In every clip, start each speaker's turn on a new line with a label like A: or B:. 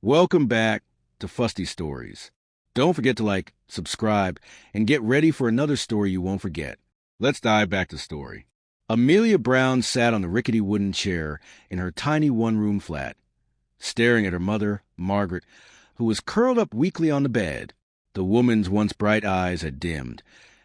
A: Welcome back to Fusty Stories. Don't forget to like, subscribe, and get ready for another story you won't forget. Let's dive back to the story. Amelia Brown sat on the rickety wooden chair in her tiny one-room flat, staring at her mother, Margaret, who was curled up weakly on the bed. The woman's once bright eyes had dimmed,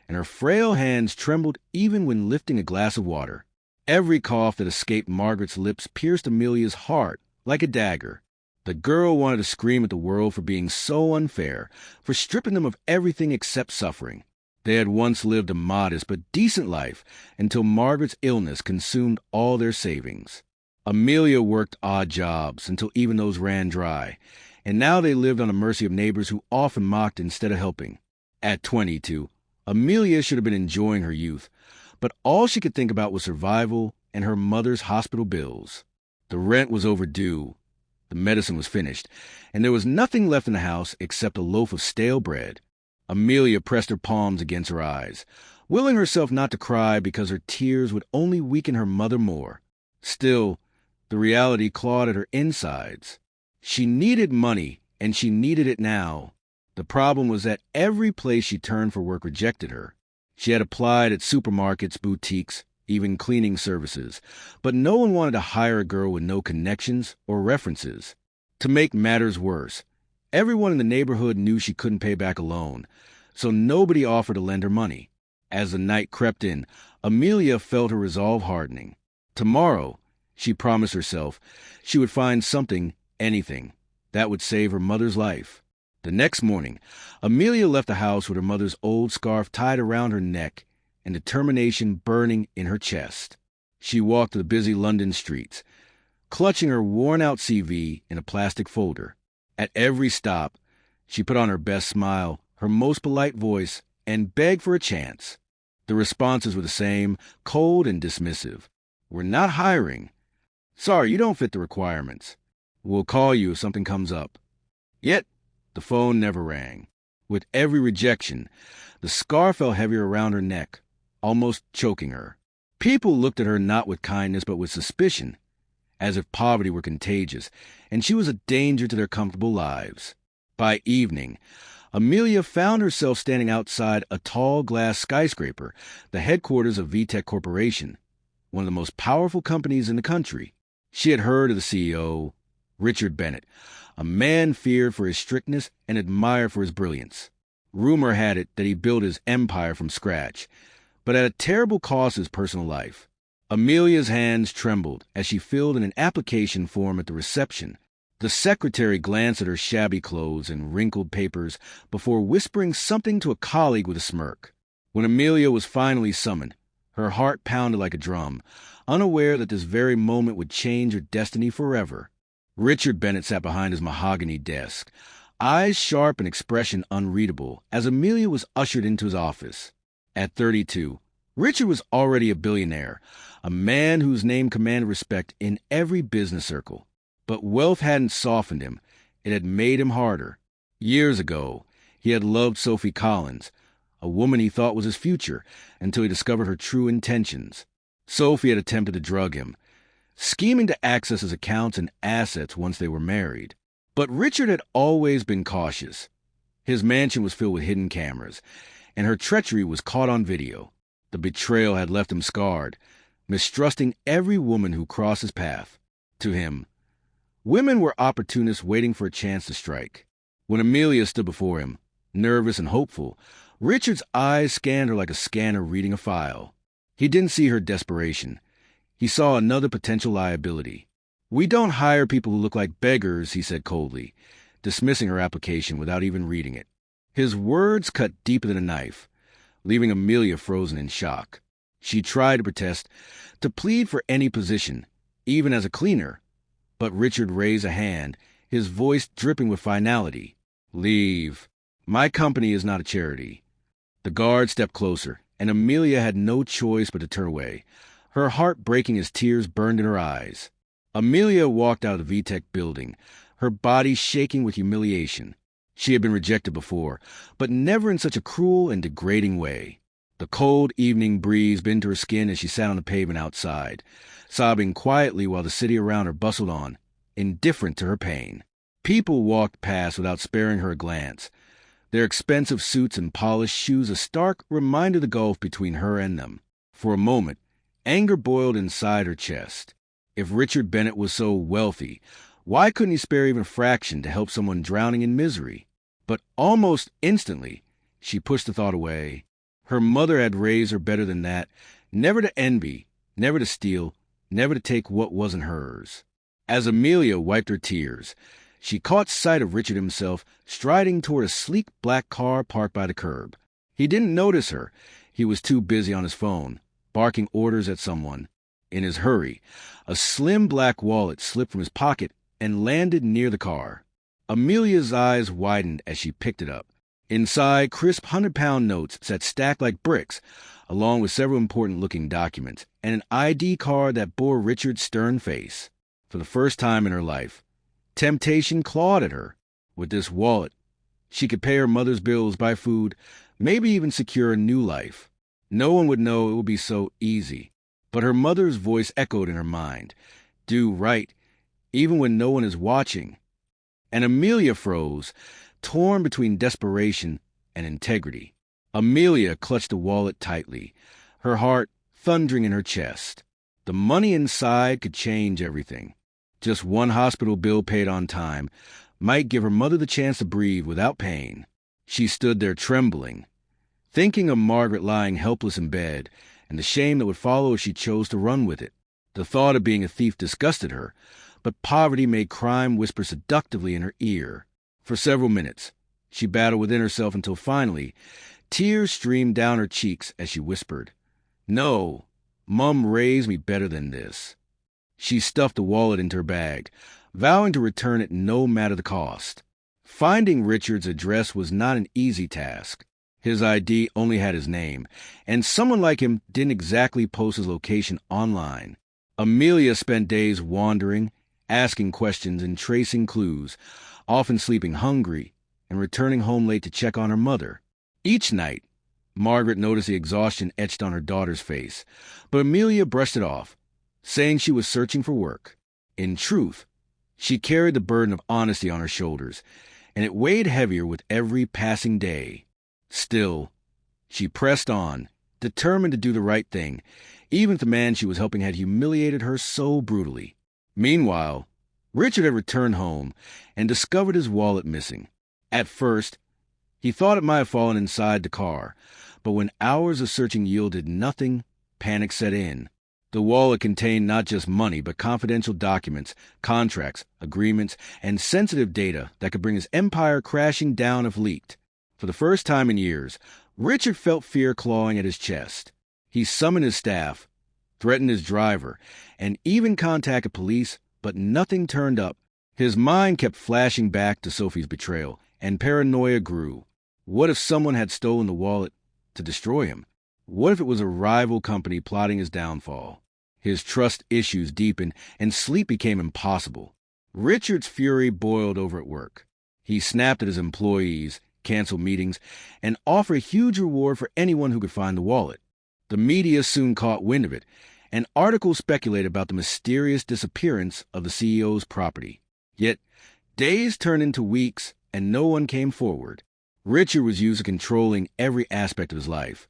A: and her frail hands trembled even when lifting a glass of water. Every cough that escaped Margaret's lips pierced Amelia's heart like a dagger. The girl wanted to scream at the world for being so unfair, for stripping them of everything except suffering. They had once lived a modest but decent life until Margaret's illness consumed all their savings. Amelia worked odd jobs until even those ran dry, and now they lived on the mercy of neighbors who often mocked instead of helping. At 22, Amelia should have been enjoying her youth, but all she could think about was survival and her mother's hospital bills. The rent was overdue, the medicine was finished, and there was nothing left in the house except a loaf of stale bread. Amelia pressed her palms against her eyes, willing herself not to cry because her tears would only weaken her mother more. Still, the reality clawed at her insides. She needed money, and she needed it now. The problem was that every place she turned for work rejected her. She had applied at supermarkets, boutiques, even cleaning services, but no one wanted to hire a girl with no connections or references. To make matters worse, everyone in the neighborhood knew she couldn't pay back a loan, so nobody offered to lend her money. As the night crept in, Amelia felt her resolve hardening. Tomorrow, she promised herself, she would find something, anything, that would save her mother's life. The next morning, Amelia left the house with her mother's old scarf tied around her neck and determination burning in her chest. She walked the busy London streets, clutching her worn-out CV in a plastic folder. At every stop, she put on her best smile, her most polite voice, and begged for a chance. The responses were the same, cold and dismissive. "We're not hiring." "Sorry, you don't fit the requirements. We'll call you if something comes up." Yet, the phone never rang. With every rejection, the scarf felt heavier around her neck, almost choking her. People looked at her not with kindness but with suspicion, as if poverty were contagious, and she was a danger to their comfortable lives. By evening, Amelia found herself standing outside a tall glass skyscraper, the headquarters of VTech Corporation, one of the most powerful companies in the country. She had heard of the CEO, Richard Bennett, a man feared for his strictness and admired for his brilliance. Rumor had it that he built his empire from scratch, but at a terrible cost to his personal life. Amelia's hands trembled as she filled in an application form at the reception. The secretary glanced at her shabby clothes and wrinkled papers before whispering something to a colleague with a smirk. When Amelia was finally summoned, her heart pounded like a drum, unaware that this very moment would change her destiny forever. Richard Bennett sat behind his mahogany desk, eyes sharp and expression unreadable, as Amelia was ushered into his office. At 32, Richard was already a billionaire, a man whose name commanded respect in every business circle. But wealth hadn't softened him, it had made him harder. Years ago, he had loved Sophie Collins, a woman he thought was his future, until he discovered her true intentions. Sophie had attempted to drug him, scheming to access his accounts and assets once they were married. But Richard had always been cautious. His mansion was filled with hidden cameras, and her treachery was caught on video. The betrayal had left him scarred, mistrusting every woman who crossed his path. To him, women were opportunists waiting for a chance to strike. When Amelia stood before him, nervous and hopeful, Richard's eyes scanned her like a scanner reading a file. He didn't see her desperation. He saw another potential liability. "We don't hire people who look like beggars," he said coldly, dismissing her application without even reading it. His words cut deeper than a knife, leaving Amelia frozen in shock. She tried to protest, to plead for any position, even as a cleaner, but Richard raised a hand, his voice dripping with finality. "Leave. My company is not a charity." The guard stepped closer, and Amelia had no choice but to turn away, her heart breaking as tears burned in her eyes. Amelia walked out of the VTech building, her body shaking with humiliation. She had been rejected before, but never in such a cruel and degrading way. The cold evening breeze bit into her skin as she sat on the pavement outside, sobbing quietly while the city around her bustled on, indifferent to her pain. People walked past without sparing her a glance, their expensive suits and polished shoes a stark reminder of the gulf between her and them. For a moment, anger boiled inside her chest. If Richard Bennett was so wealthy, why couldn't he spare even a fraction to help someone drowning in misery? But almost instantly, she pushed the thought away. Her mother had raised her better than that, never to envy, never to steal, never to take what wasn't hers. As Amelia wiped her tears, she caught sight of Richard himself striding toward a sleek black car parked by the curb. He didn't notice her. He was too busy on his phone, barking orders at someone. In his hurry, a slim black wallet slipped from his pocket and landed near the car. Amelia's eyes widened as she picked it up. Inside, crisp 100-pound notes sat stacked like bricks, along with several important-looking documents, and an ID card that bore Richard's stern face. For the first time in her life, temptation clawed at her. With this wallet, she could pay her mother's bills, buy food, maybe even secure a new life. No one would know it would be so easy. But her mother's voice echoed in her mind. Do right, even when no one is watching. And Amelia froze, torn between desperation and integrity. Amelia clutched the wallet tightly, her heart thundering in her chest. The money inside could change everything. Just one hospital bill paid on time might give her mother the chance to breathe without pain. She stood there trembling, thinking of Margaret lying helpless in bed and the shame that would follow if she chose to run with it. The thought of being a thief disgusted her, but poverty made crime whisper seductively in her ear. For several minutes, she battled within herself until finally, tears streamed down her cheeks as she whispered, "No, Mum raised me better than this." She stuffed the wallet into her bag, vowing to return it no matter the cost. Finding Richard's address was not an easy task. His ID only had his name, and someone like him didn't exactly post his location online. Amelia spent days wandering, asking questions and tracing clues, often sleeping hungry and returning home late to check on her mother. Each night, Margaret noticed the exhaustion etched on her daughter's face, but Amelia brushed it off, saying she was searching for work. In truth, she carried the burden of honesty on her shoulders, and it weighed heavier with every passing day. Still, she pressed on, determined to do the right thing, even if the man she was helping had humiliated her so brutally. Meanwhile, Richard had returned home and discovered his wallet missing. At first, he thought it might have fallen inside the car, but when hours of searching yielded nothing, panic set in. The wallet contained not just money, but confidential documents, contracts, agreements, and sensitive data that could bring his empire crashing down if leaked. For the first time in years, Richard felt fear clawing at his chest. He summoned his staff, threatened his driver, and even contacted police, but nothing turned up. His mind kept flashing back to Sophie's betrayal, and paranoia grew. What if someone had stolen the wallet to destroy him? What if it was a rival company plotting his downfall? His trust issues deepened, and sleep became impossible. Richard's fury boiled over at work. He snapped at his employees, canceled meetings, and offered a huge reward for anyone who could find the wallet. The media soon caught wind of it, and articles speculated about the mysterious disappearance of the CEO's property. Yet, days turned into weeks, and no one came forward. Richard was used to controlling every aspect of his life.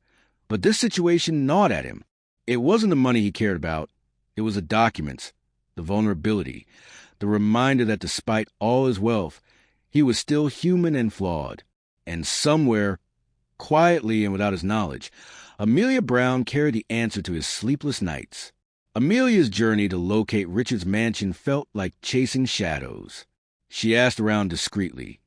A: But this situation gnawed at him. It wasn't the money he cared about. It was the documents, the vulnerability, the reminder that despite all his wealth, he was still human and flawed. And somewhere, quietly and without his knowledge, Amelia Brown carried the answer to his sleepless nights. Amelia's journey to locate Richard's mansion felt like chasing shadows. She asked around discreetly,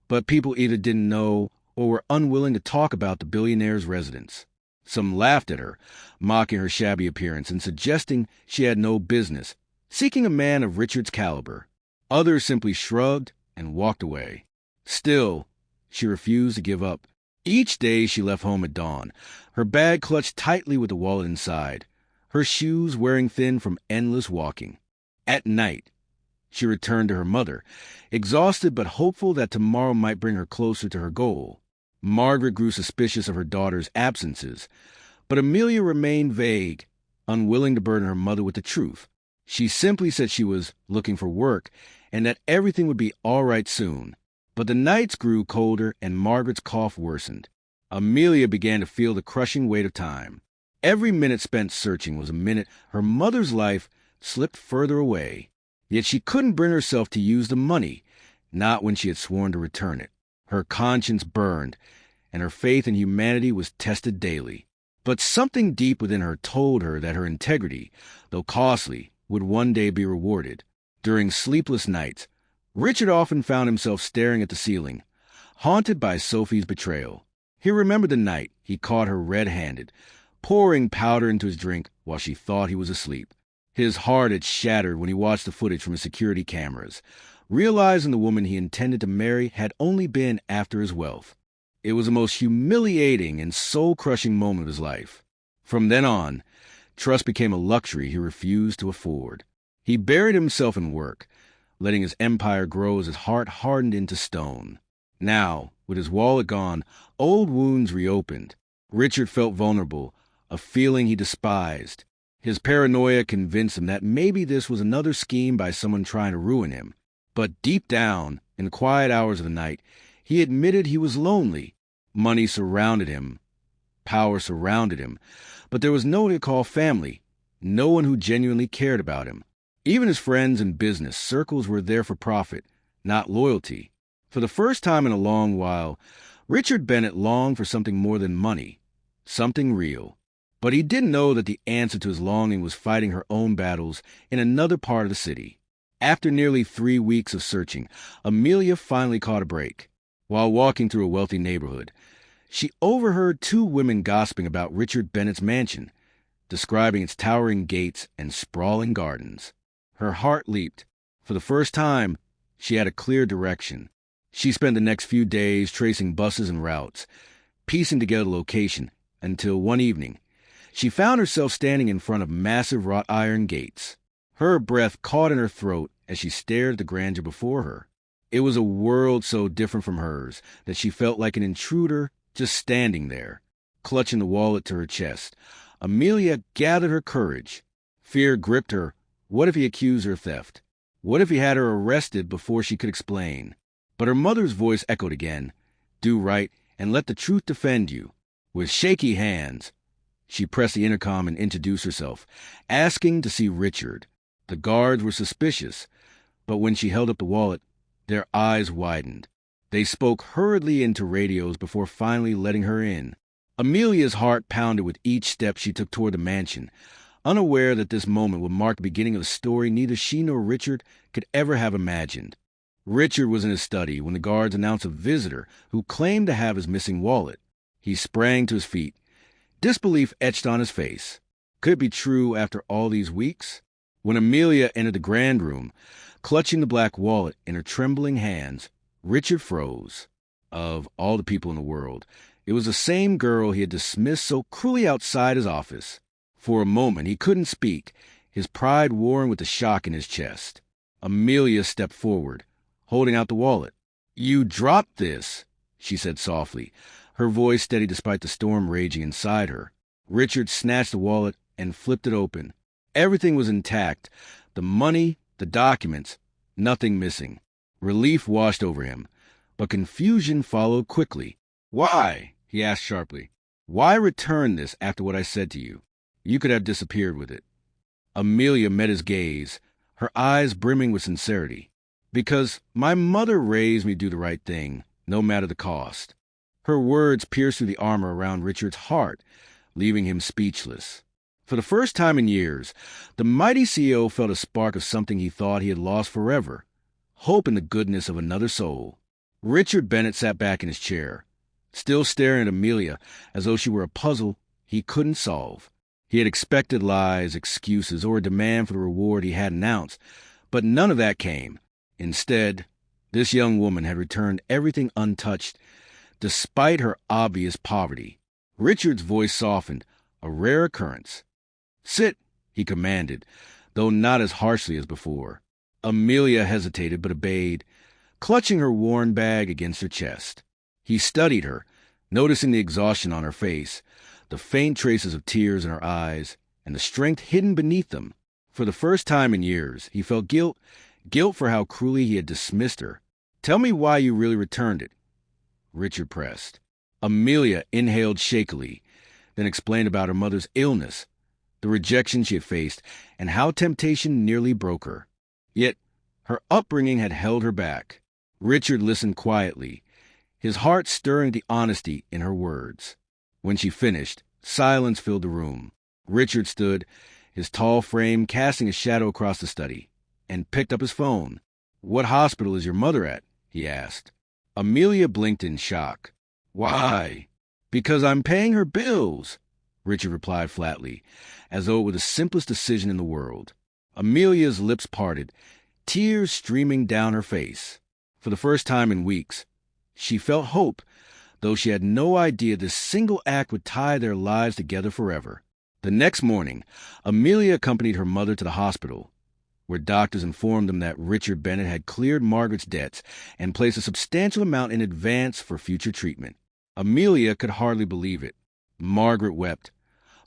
A: but people either didn't know or were unwilling to talk about the billionaire's residence. Some laughed at her, mocking her shabby appearance and suggesting she had no business seeking a man of Richard's caliber. Others simply shrugged and walked away. Still, she refused to give up. Each day she left home at dawn, her bag clutched tightly with the wallet inside, her shoes wearing thin from endless walking. At night, she returned to her mother, exhausted but hopeful that tomorrow might bring her closer to her goal. Margaret grew suspicious of her daughter's absences, but Amelia remained vague, unwilling to burden her mother with the truth. She simply said she was looking for work and that everything would be all right soon. But the nights grew colder and Margaret's cough worsened. Amelia began to feel the crushing weight of time. Every minute spent searching was a minute her mother's life slipped further away. Yet she couldn't bring herself to use the money, not when she had sworn to return it. Her conscience burned, and her faith in humanity was tested daily. But something deep within her told her that her integrity, though costly, would one day be rewarded. During sleepless nights, Richard often found himself staring at the ceiling, haunted by Sophie's betrayal. He remembered the night he caught her red-handed, pouring powder into his drink while she thought he was asleep. His heart had shattered when he watched the footage from his security cameras, realizing the woman he intended to marry had only been after his wealth. It was the most humiliating and soul-crushing moment of his life. From then on, trust became a luxury he refused to afford. He buried himself in work, letting his empire grow as his heart hardened into stone. Now, with his wallet gone, old wounds reopened. Richard felt vulnerable, a feeling he despised. His paranoia convinced him that maybe this was another scheme by someone trying to ruin him. But deep down, in the quiet hours of the night, he admitted he was lonely. Money surrounded him. Power surrounded him. But there was no one to call family, no one who genuinely cared about him. Even his friends and business circles were there for profit, not loyalty. For the first time in a long while, Richard Bennett longed for something more than money, something real. But he didn't know that the answer to his longing was fighting her own battles in another part of the city. After nearly 3 weeks of searching, Amelia finally caught a break. While walking through a wealthy neighborhood, she overheard 2 women gossiping about Richard Bennett's mansion, describing its towering gates and sprawling gardens. Her heart leaped. For the first time, she had a clear direction. She spent the next few days tracing buses and routes, piecing together the location, until one evening, she found herself standing in front of massive wrought iron gates. Her breath caught in her throat as she stared at the grandeur before her. It was a world so different from hers that she felt like an intruder just standing there, clutching the wallet to her chest. Amelia gathered her courage. Fear gripped her. What if he accused her of theft? What if he had her arrested before she could explain? But her mother's voice echoed again. Do right and let the truth defend you. With shaky hands, she pressed the intercom and introduced herself, asking to see Richard. The guards were suspicious, but when she held up the wallet, their eyes widened. They spoke hurriedly into radios before finally letting her in. Amelia's heart pounded with each step she took toward the mansion, unaware that this moment would mark the beginning of a story neither she nor Richard could ever have imagined. Richard was in his study when the guards announced a visitor who claimed to have his missing wallet. He sprang to his feet, disbelief etched on his face. Could it be true after all these weeks? When Amelia entered the grand room, clutching the black wallet in her trembling hands, Richard froze. Of all the people in the world, it was the same girl he had dismissed so cruelly outside his office. For a moment he couldn't speak, his pride warring with the shock in his chest. Amelia stepped forward, holding out the wallet. "You dropped this," she said softly, her voice steady despite the storm raging inside her. Richard snatched the wallet and flipped it open. Everything was intact. The money, the documents, nothing missing. Relief washed over him, but confusion followed quickly. "Why?" he asked sharply. "Why return this after what I said to you? You could have disappeared with it." Amelia met his gaze, her eyes brimming with sincerity. "Because my mother raised me to do the right thing, no matter the cost." Her words pierced through the armor around Richard's heart, leaving him speechless. For the first time in years, the mighty CEO felt a spark of something he thought he had lost forever, hope in the goodness of another soul. Richard Bennett sat back in his chair, still staring at Amelia as though she were a puzzle he couldn't solve. He had expected lies, excuses, or a demand for the reward he had announced, but none of that came. Instead, this young woman had returned everything untouched, despite her obvious poverty. Richard's voice softened, a rare occurrence. "Sit," he commanded, though not as harshly as before. Amelia hesitated but obeyed, clutching her worn bag against her chest. He studied her, noticing the exhaustion on her face, the faint traces of tears in her eyes, and the strength hidden beneath them. For the first time in years, he felt guilt for how cruelly he had dismissed her. "Tell me why you really returned it," Richard pressed. Amelia inhaled shakily, then explained about her mother's illness, the rejection she had faced, and how temptation nearly broke her. Yet, her upbringing had held her back. Richard listened quietly, his heart stirring at the honesty in her words. When she finished, silence filled the room. Richard stood, his tall frame casting a shadow across the study, and picked up his phone. "What hospital is your mother at?" he asked. Amelia blinked in shock. "Why?" "Because I'm paying her bills," Richard replied flatly, as though it were the simplest decision in the world. Amelia's lips parted, tears streaming down her face. For the first time in weeks, she felt hope, though she had no idea this single act would tie their lives together forever. The next morning, Amelia accompanied her mother to the hospital, where doctors informed them that Richard Bennett had cleared Margaret's debts and placed a substantial amount in advance for future treatment. Amelia could hardly believe it. Margaret wept,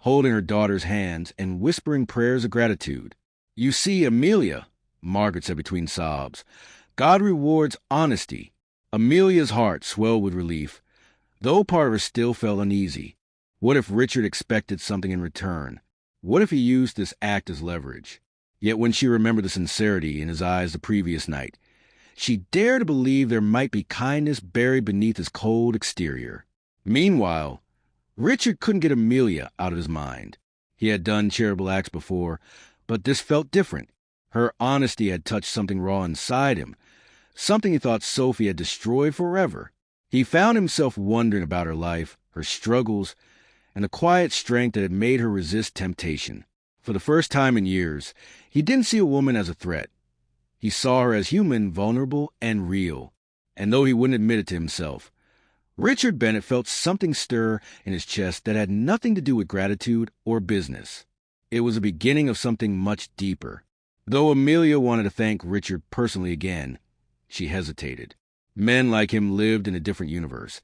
A: holding her daughter's hands and whispering prayers of gratitude. "You see, Amelia," Margaret said between sobs, "God rewards honesty." Amelia's heart swelled with relief, though part of her still felt uneasy. What if Richard expected something in return? What if he used this act as leverage? Yet when she remembered the sincerity in his eyes the previous night, she dared to believe there might be kindness buried beneath his cold exterior. Meanwhile, Richard couldn't get Amelia out of his mind. He had done charitable acts before, but this felt different. Her honesty had touched something raw inside him, something he thought Sophie had destroyed forever. He found himself wondering about her life, her struggles, and the quiet strength that had made her resist temptation. For the first time in years, he didn't see a woman as a threat. He saw her as human, vulnerable, and real. And though he wouldn't admit it to himself, Richard Bennett felt something stir in his chest that had nothing to do with gratitude or business. It was the beginning of something much deeper. Though Amelia wanted to thank Richard personally again, she hesitated. Men like him lived in a different universe,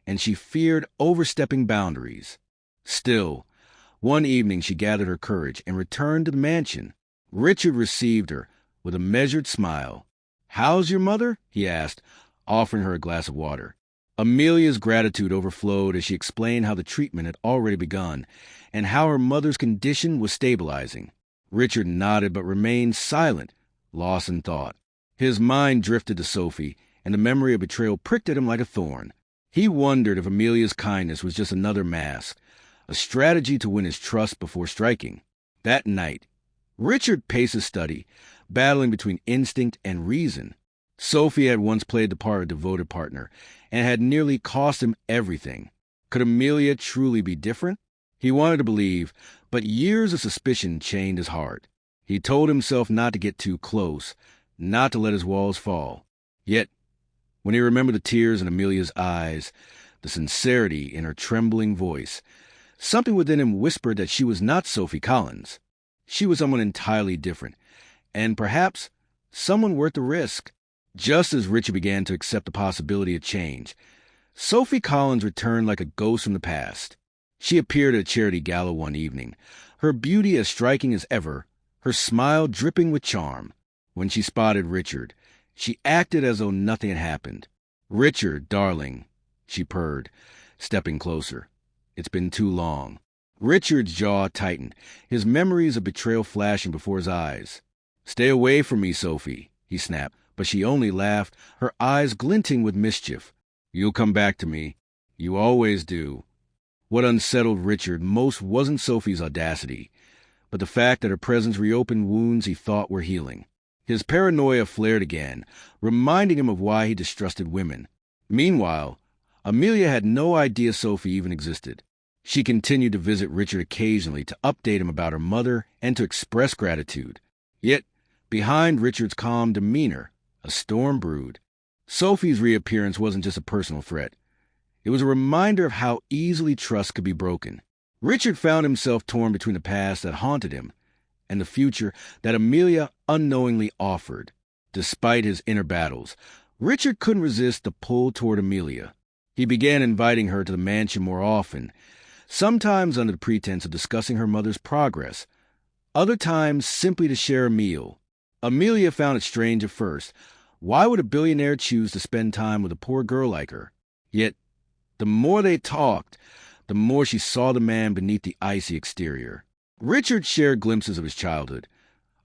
A: and she feared overstepping boundaries. Still, one evening she gathered her courage and returned to the mansion. Richard received her with a measured smile. "How's your mother?" he asked, offering her a glass of water. Amelia's gratitude overflowed as she explained how the treatment had already begun and how her mother's condition was stabilizing. Richard nodded but remained silent, lost in thought. His mind drifted to Sophie, and the memory of betrayal pricked at him like a thorn. He wondered if Amelia's kindness was just another mask, a strategy to win his trust before striking. That night, Richard paced his study, battling between instinct and reason. Sophie had once played the part of a devoted partner and had nearly cost him everything. Could Amelia truly be different? He wanted to believe, but years of suspicion chained his heart. He told himself not to get too close, not to let his walls fall. Yet, when he remembered the tears in Amelia's eyes, the sincerity in her trembling voice, something within him whispered that she was not Sophie Collins. She was someone entirely different, and perhaps someone worth the risk. Just as Richard began to accept the possibility of change, Sophie Collins returned like a ghost from the past. She appeared at a charity gala one evening, her beauty as striking as ever, her smile dripping with charm. When she spotted Richard, she acted as though nothing had happened. "Richard, darling," she purred, stepping closer. "It's been too long." Richard's jaw tightened, his memories of betrayal flashing before his eyes. "Stay away from me, Sophie," he snapped, but she only laughed, her eyes glinting with mischief. "You'll come back to me. You always do." What unsettled Richard most wasn't Sophie's audacity, but the fact that her presence reopened wounds he thought were healing. His paranoia flared again, reminding him of why he distrusted women. Meanwhile, Amelia had no idea Sophie even existed. She continued to visit Richard occasionally to update him about her mother and to express gratitude. Yet, behind Richard's calm demeanor, a storm brewed. Sophie's reappearance wasn't just a personal threat. It was a reminder of how easily trust could be broken. Richard found himself torn between the past that haunted him and the future that Amelia unknowingly offered. Despite his inner battles, Richard couldn't resist the pull toward Amelia. He began inviting her to the mansion more often, sometimes under the pretense of discussing her mother's progress, other times simply to share a meal. Amelia found it strange at first. Why would a billionaire choose to spend time with a poor girl like her? Yet, the more they talked, the more she saw the man beneath the icy exterior. Richard shared glimpses of his childhood,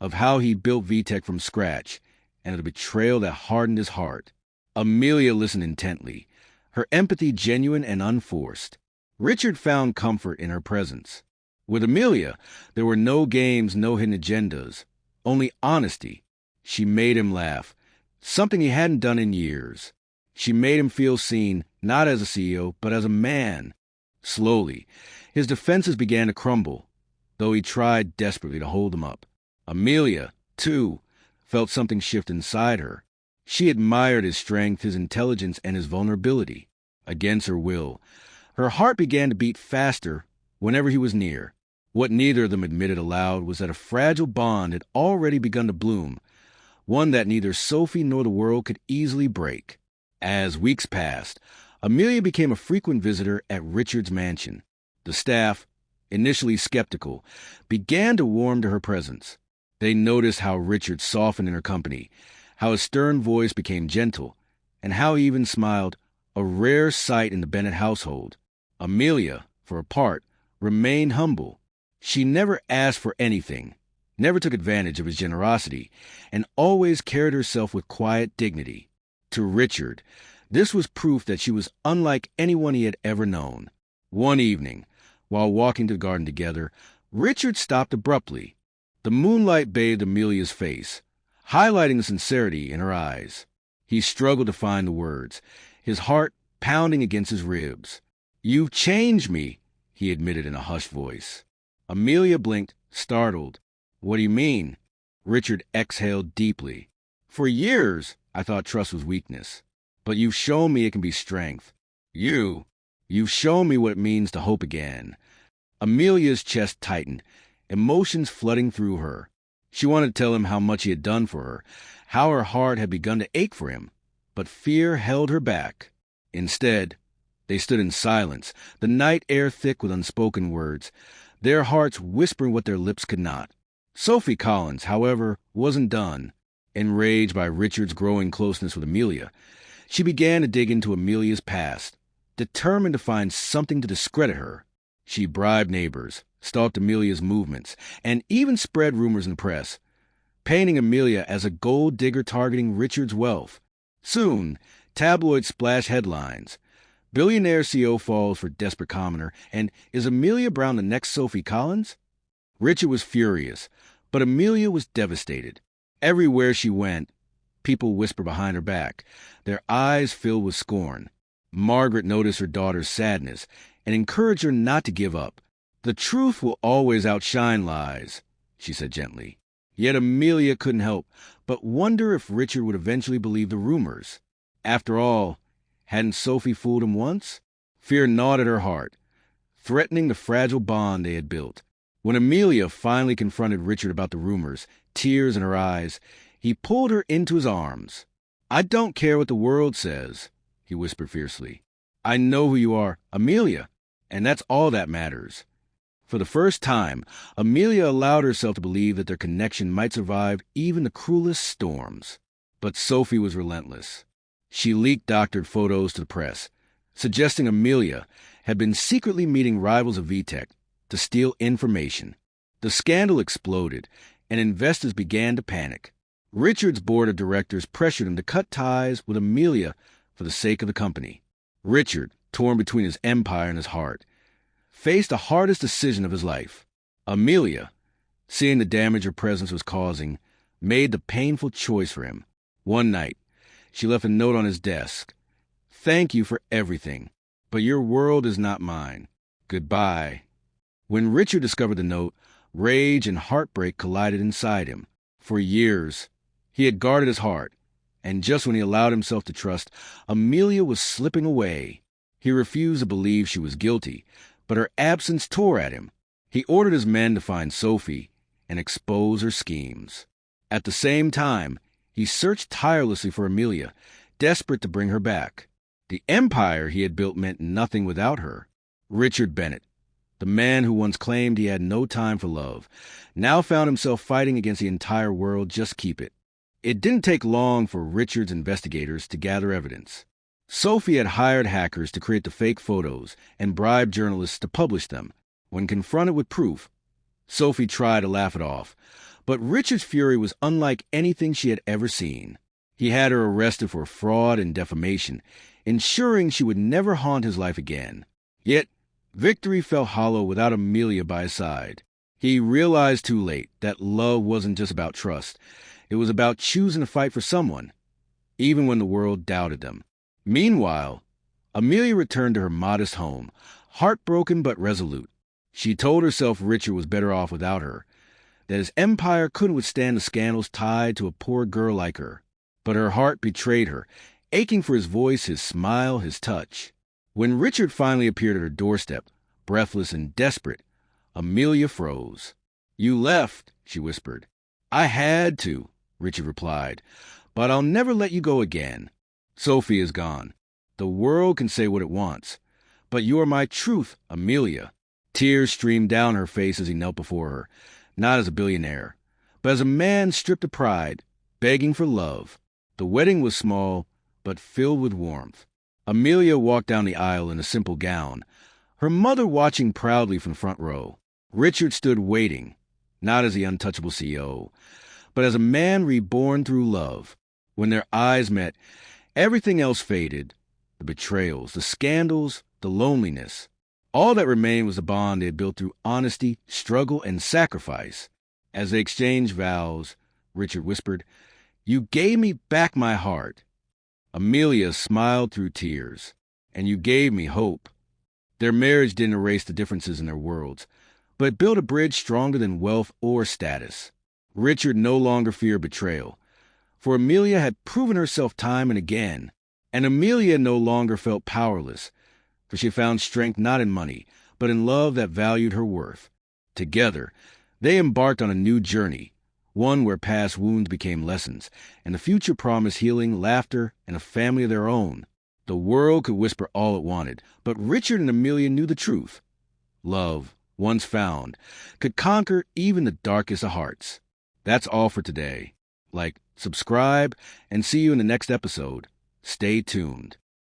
A: of how he built VTech from scratch, and of the betrayal that hardened his heart. Amelia listened intently, her empathy genuine and unforced. Richard found comfort in her presence. With Amelia, there were no games, no hidden agendas, only honesty. She made him laugh, something he hadn't done in years. She made him feel seen, not as a CEO, but as a man. Slowly, his defenses began to crumble, though he tried desperately to hold them up. Amelia, too, felt something shift inside her. She admired his strength, his intelligence, and his vulnerability. Against her will, her heart began to beat faster whenever he was near. What neither of them admitted aloud was that a fragile bond had already begun to bloom, one that neither Sophie nor the world could easily break. As weeks passed, Amelia became a frequent visitor at Richard's mansion. The staff, initially skeptical, began to warm to her presence. They noticed how Richard softened in her company, how his stern voice became gentle, and how he even smiled, a rare sight in the Bennett household. Amelia, for her part, remained humble. She never asked for anything, never took advantage of his generosity, and always carried herself with quiet dignity. To Richard, this was proof that she was unlike anyone he had ever known. One evening, while walking to the garden together, Richard stopped abruptly. The moonlight bathed Amelia's face, highlighting the sincerity in her eyes. He struggled to find the words, his heart pounding against his ribs. "You've changed me," he admitted in a hushed voice. Amelia blinked, startled. "What do you mean?" Richard exhaled deeply. "For years, I thought trust was weakness. But you've shown me it can be strength. You've shown me what it means to hope again." Amelia's chest tightened, emotions flooding through her. She wanted to tell him how much he had done for her, how her heart had begun to ache for him, but fear held her back. Instead, they stood in silence, the night air thick with unspoken words, their hearts whispering what their lips could not. Sophie Collins, however, wasn't done. Enraged by Richard's growing closeness with Amelia, she began to dig into Amelia's past, determined to find something to discredit her. She bribed neighbors, stalked Amelia's movements, and even spread rumors in the press, painting Amelia as a gold digger targeting Richard's wealth. Soon, tabloids splashed headlines. "Billionaire CEO falls for desperate commoner," and "Is Amelia Brown the next Sophie Collins?" Richard was furious, but Amelia was devastated. Everywhere she went, people whispered behind her back, their eyes filled with scorn. Margaret noticed her daughter's sadness and encouraged her not to give up. "The truth will always outshine lies," she said gently. Yet Amelia couldn't help but wonder if Richard would eventually believe the rumors. After all, hadn't Sophie fooled him once? Fear gnawed at her heart, threatening the fragile bond they had built. When Amelia finally confronted Richard about the rumors, tears in her eyes, he pulled her into his arms. "I don't care what the world says," he whispered fiercely. "I know who you are, Amelia, and that's all that matters." For the first time, Amelia allowed herself to believe that their connection might survive even the cruelest storms. But Sophie was relentless. She leaked doctored photos to the press, suggesting Amelia had been secretly meeting rivals of VTech to steal information. The scandal exploded, and investors began to panic. Richard's board of directors pressured him to cut ties with Amelia for the sake of the company. Richard, torn between his empire and his heart, faced the hardest decision of his life. Amelia, seeing the damage her presence was causing, made the painful choice for him. One night, she left a note on his desk. "Thank you for everything, but your world is not mine. Goodbye." When Richard discovered the note, rage and heartbreak collided inside him. For years, he had guarded his heart, and just when he allowed himself to trust, Amelia was slipping away. He refused to believe she was guilty, but her absence tore at him. He ordered his men to find Sophie and expose her schemes. At the same time, he searched tirelessly for Amelia, desperate to bring her back. The empire he had built meant nothing without her. Richard Bennett, The man who once claimed he had no time for love now found himself fighting against the entire world just keep it. It didn't take long for Richard's investigators to gather evidence. Sophie had hired hackers to create the fake photos and bribed journalists to publish them. When confronted with proof, Sophie tried to laugh it off, but Richard's fury was unlike anything she had ever seen. He had her arrested for fraud and defamation, ensuring she would never haunt his life again. Yet, victory felt hollow without Amelia by his side. He realized too late that love wasn't just about trust. It was about choosing to fight for someone, even when the world doubted them. Meanwhile, Amelia returned to her modest home, heartbroken but resolute. She told herself Richard was better off without her, that his empire couldn't withstand the scandals tied to a poor girl like her. But her heart betrayed her, aching for his voice, his smile, his touch. When Richard finally appeared at her doorstep, breathless and desperate, Amelia froze. "You left," she whispered. "I had to," Richard replied, "but I'll never let you go again. Sophie is gone. The world can say what it wants, but you are my truth, Amelia." Tears streamed down her face as he knelt before her, not as a billionaire, but as a man stripped of pride, begging for love. The wedding was small, but filled with warmth. Amelia walked down the aisle in a simple gown, her mother watching proudly from the front row. Richard stood waiting, not as the untouchable CEO, but as a man reborn through love. When their eyes met, everything else faded. The betrayals, the scandals, the loneliness. All that remained was the bond they had built through honesty, struggle, and sacrifice. As they exchanged vows, Richard whispered, "You gave me back my heart." Amelia smiled through tears. "And you gave me hope." Their marriage didn't erase the differences in their worlds, but it built a bridge stronger than wealth or status. Richard no longer feared betrayal, for Amelia had proven herself time and again. And Amelia no longer felt powerless, for she found strength not in money, but in love that valued her worth. Together, they embarked on a new journey, one where past wounds became lessons, and the future promised healing, laughter, and a family of their own. The world could whisper all it wanted, but Richard and Amelia knew the truth. Love, once found, could conquer even the darkest of hearts. That's all for today. Like, subscribe, and see you in the next episode. Stay tuned.